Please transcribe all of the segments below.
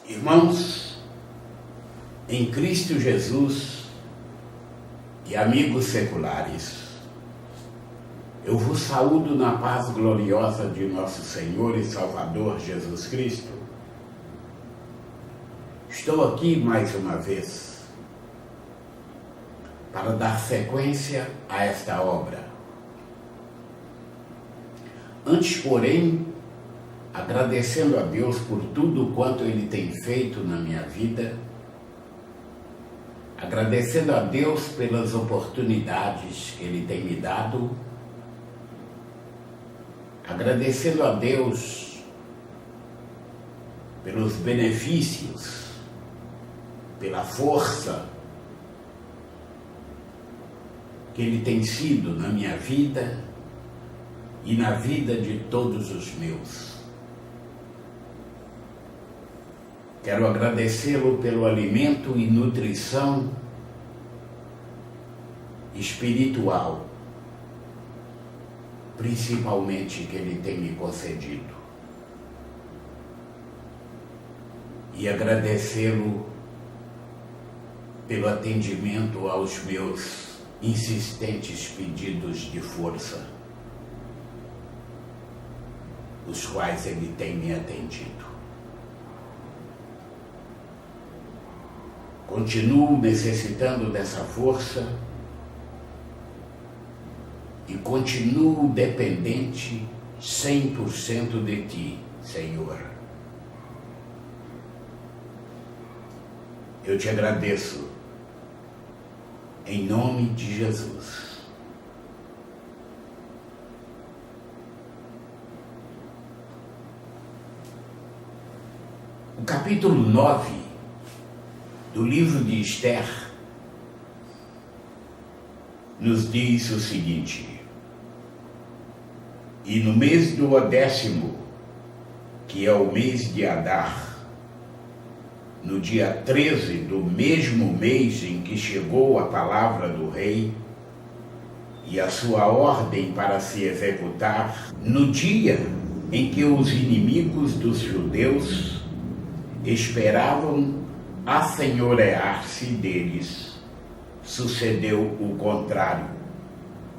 Irmãos, em Cristo Jesus e amigos seculares, eu vos saúdo na paz gloriosa de nosso Senhor e Salvador Jesus Cristo. Estou aqui mais uma vez para dar sequência a esta obra. Antes, porém, agradecendo a Deus por tudo quanto Ele tem feito na minha vida, agradecendo a Deus pelas oportunidades que Ele tem me dado, agradecendo a Deus pelos benefícios, pela força que Ele tem sido na minha vida e na vida de todos os meus. Quero agradecê-lo pelo alimento e nutrição espiritual, principalmente que Ele tem me concedido. E agradecê-lo pelo atendimento aos meus insistentes pedidos de força, os quais Ele tem me atendido. Continuo necessitando dessa força e continuo dependente 100% de Ti, Senhor. Eu te agradeço em nome de Jesus. O capítulo 9 do livro de Esther nos diz o seguinte: e no mês do 10º, que é o mês de Adar, no dia 13 do mesmo mês em que chegou a palavra do rei e a sua ordem para se executar, no dia em que os inimigos dos judeus esperavam assenhorear-se deles, sucedeu o contrário,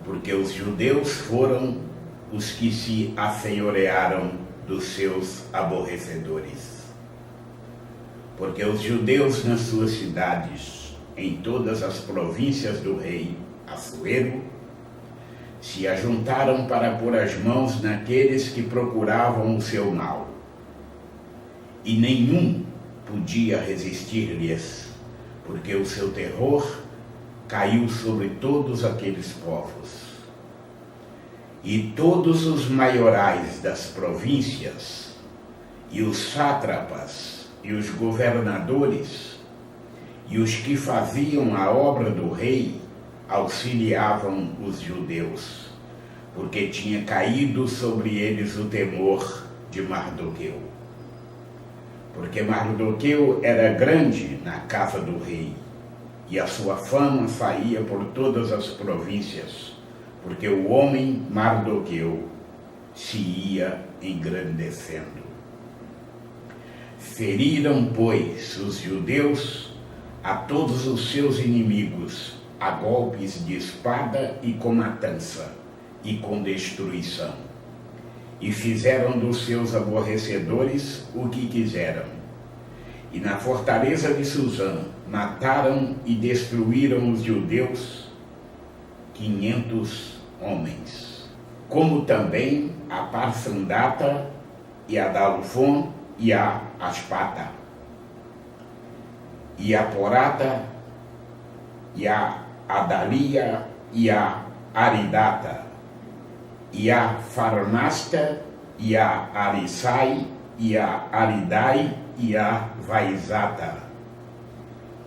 porque os judeus foram os que se assenhorearam dos seus aborrecedores. Porque os judeus nas suas cidades, em todas as províncias do rei Assuero, se ajuntaram para pôr as mãos naqueles que procuravam o seu mal, e nenhum podia resistir-lhes, porque o seu terror caiu sobre todos aqueles povos. E todos os maiorais das províncias, e os sátrapas, e os governadores, e os que faziam a obra do rei, auxiliavam os judeus, porque tinha caído sobre eles o temor de Mardoqueu. Porque Mardoqueu era grande na casa do rei, e a sua fama saía por todas as províncias, porque o homem Mardoqueu se ia engrandecendo. Feriram, pois, os judeus a todos os seus inimigos, a golpes de espada e com matança, e com destruição. E fizeram dos seus aborrecedores o que quiseram. E na fortaleza de Suzã mataram e destruíram os judeus 500 homens. Como também a Parsandata e a Dalfon e a Aspata, e a Porata, e a Adalia, e a Aridata, e a Farmasta, e a Arisai, e a Aridai, e a Vaizata,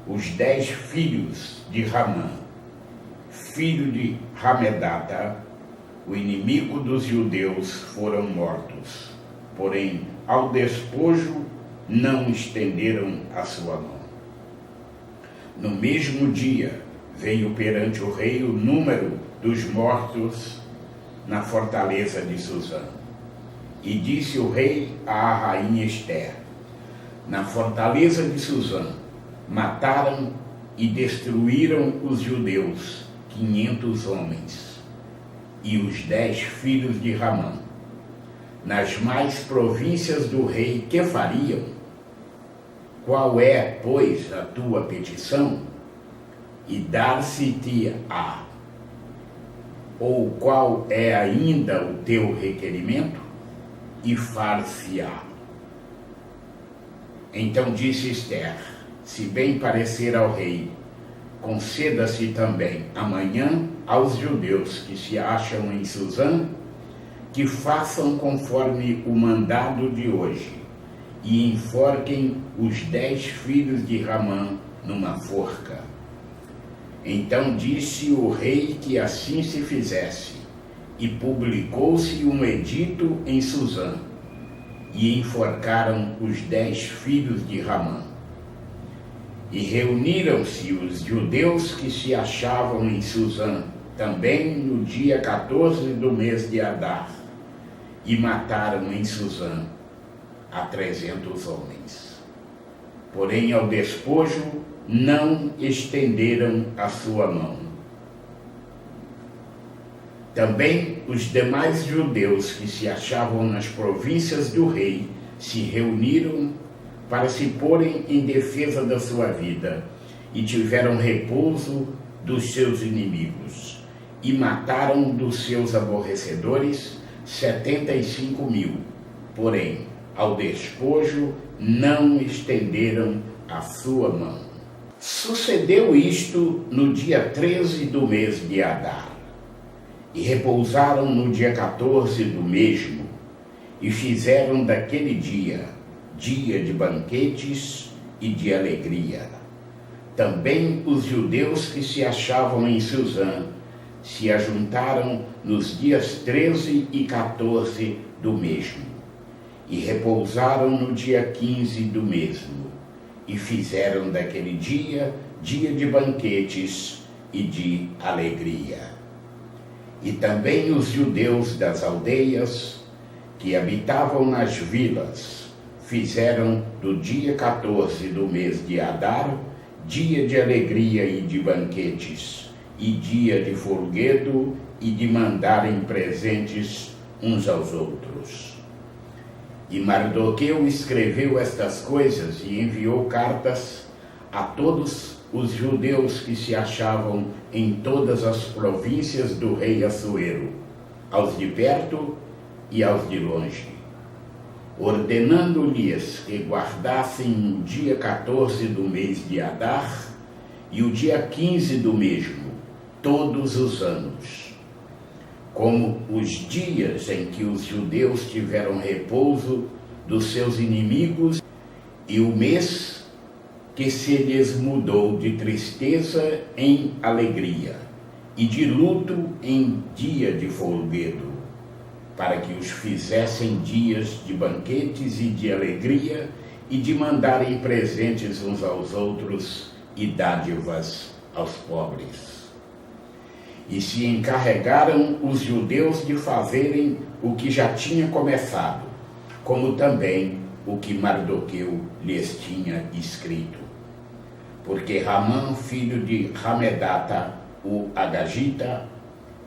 os 10 filhos de Ramã, filho de Ramedata, o inimigo dos judeus, foram mortos, porém ao despojo não estenderam a sua mão. No mesmo dia veio perante o rei o número dos mortos na fortaleza de Suzã. E disse o rei à rainha Esther: na fortaleza de Suzã, mataram e destruíram os judeus, 500 homens, e os 10 filhos de Ramã. Nas mais províncias do rei, que fariam? Qual é, pois, a tua petição? E dar-se-te-á. Ou qual é ainda o teu requerimento? E far-se-á. Então disse Ester: se bem parecer ao rei, conceda-se também amanhã aos judeus que se acham em Suzã, que façam conforme o mandado de hoje, e enforquem os 10 filhos de Ramã numa forca. Então disse o rei que assim se fizesse, e publicou-se um edito em Suzã, e enforcaram os 10 filhos de Ramã. E reuniram-se os judeus que se achavam em Suzã, também no dia 14 do mês de Adar, e mataram em Suzã a 300 homens. Porém, ao despojo não estenderam a sua mão. Também os demais judeus que se achavam nas províncias do rei se reuniram para se porem em defesa da sua vida, e tiveram repouso dos seus inimigos, e mataram dos seus aborrecedores 75.000, porém, ao despojo não estenderam a sua mão. Sucedeu isto no dia 13 do mês de Adar, e repousaram no dia 14 do mesmo, e fizeram daquele dia de banquetes e de alegria. Também os judeus que se achavam em Suzã se ajuntaram nos dias 13 e 14 do mesmo, e repousaram no dia 15 do mesmo, e fizeram daquele dia de banquetes e de alegria. E também os judeus das aldeias que habitavam nas vilas fizeram do dia 14 do mês de Adar dia de alegria e de banquetes, e dia de folguedo e de mandarem presentes uns aos outros. E Mardoqueu escreveu estas coisas e enviou cartas a todos os judeus que se achavam em todas as províncias do rei Assuero, aos de perto e aos de longe, ordenando-lhes que guardassem o dia 14 do mês de Adar e o dia 15 do mesmo, todos os anos, como os dias em que os judeus tiveram repouso dos seus inimigos, e o mês que se lhes mudou de tristeza em alegria, e de luto em dia de folguedo, para que os fizessem dias de banquetes e de alegria, e de mandarem presentes uns aos outros e dádivas aos pobres. E se encarregaram os judeus de fazerem o que já tinha começado, como também o que Mardoqueu lhes tinha escrito. Porque Ramã, filho de Ramedata, o Agagita,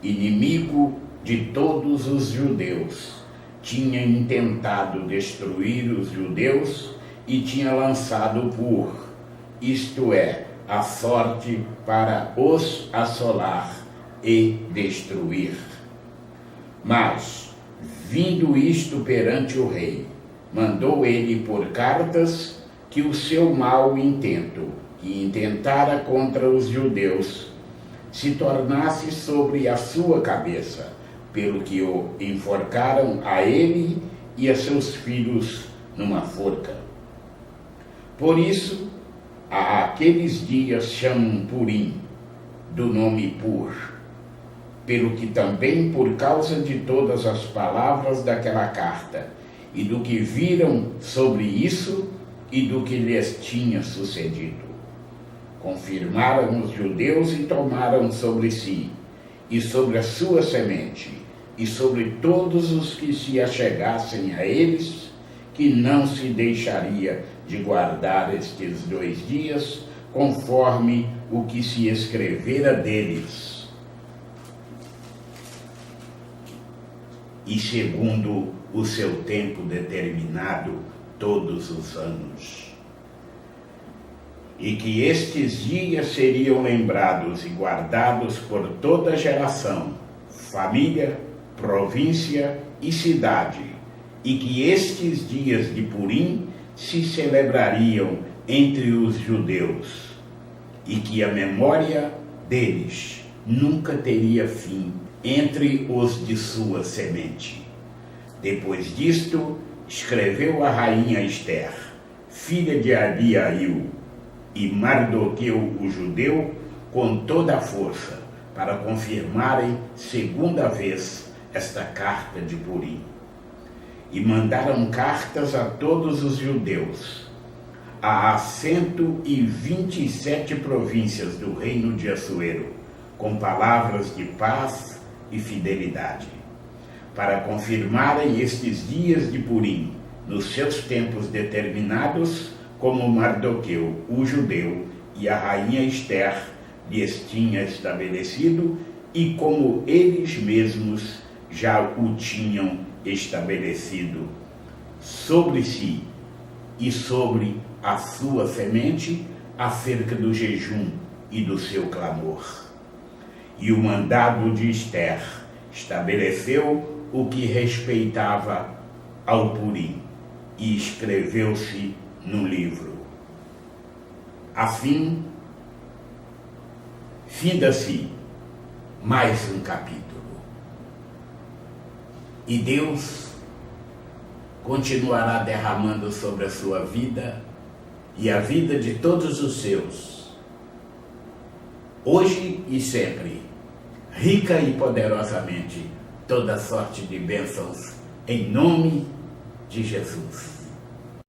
inimigo de todos os judeus, tinha intentado destruir os judeus e tinha lançado isto é, a sorte para os assolar e destruir. Mas, vindo isto perante o rei, mandou ele por cartas que o seu mau intento, que intentara contra os judeus, se tornasse sobre a sua cabeça, pelo que o enforcaram a ele e a seus filhos numa forca. Por isso, a aqueles dias chamam Purim, do nome Pur, pelo que também por causa de todas as palavras daquela carta, e do que viram sobre isso e do que lhes tinha sucedido, confirmaram os judeus e tomaram sobre si, e sobre a sua semente, e sobre todos os que se achegassem a eles, que não se deixaria de guardar estes 2 dias, conforme o que se escrevera deles, e segundo o seu tempo determinado todos os anos. E que estes dias seriam lembrados e guardados por toda geração, família, província e cidade, e que estes dias de Purim se celebrariam entre os judeus, e que a memória deles nunca teria fim entre os de sua semente. Depois disto, escreveu a rainha Ester, filha de Abiail, e Mardoqueu o judeu, com toda a força, para confirmarem segunda vez esta carta de Purim. E mandaram cartas a todos os judeus, a 127 províncias do reino de Assuero, com palavras de paz e fidelidade, para confirmarem estes dias de Purim, nos seus tempos determinados, como Mardoqueu, o judeu, e a rainha Ester lhes tinha estabelecido, e como eles mesmos já o tinham estabelecido sobre si e sobre a sua semente, acerca do jejum e do seu clamor. E o mandado de Ester estabeleceu o que respeitava ao Purim, e escreveu-se no livro. Assim, finda-se mais um capítulo. E Deus continuará derramando sobre a sua vida e a vida de todos os seus, hoje e sempre, rica e poderosamente, toda sorte de bênçãos, em nome de Jesus.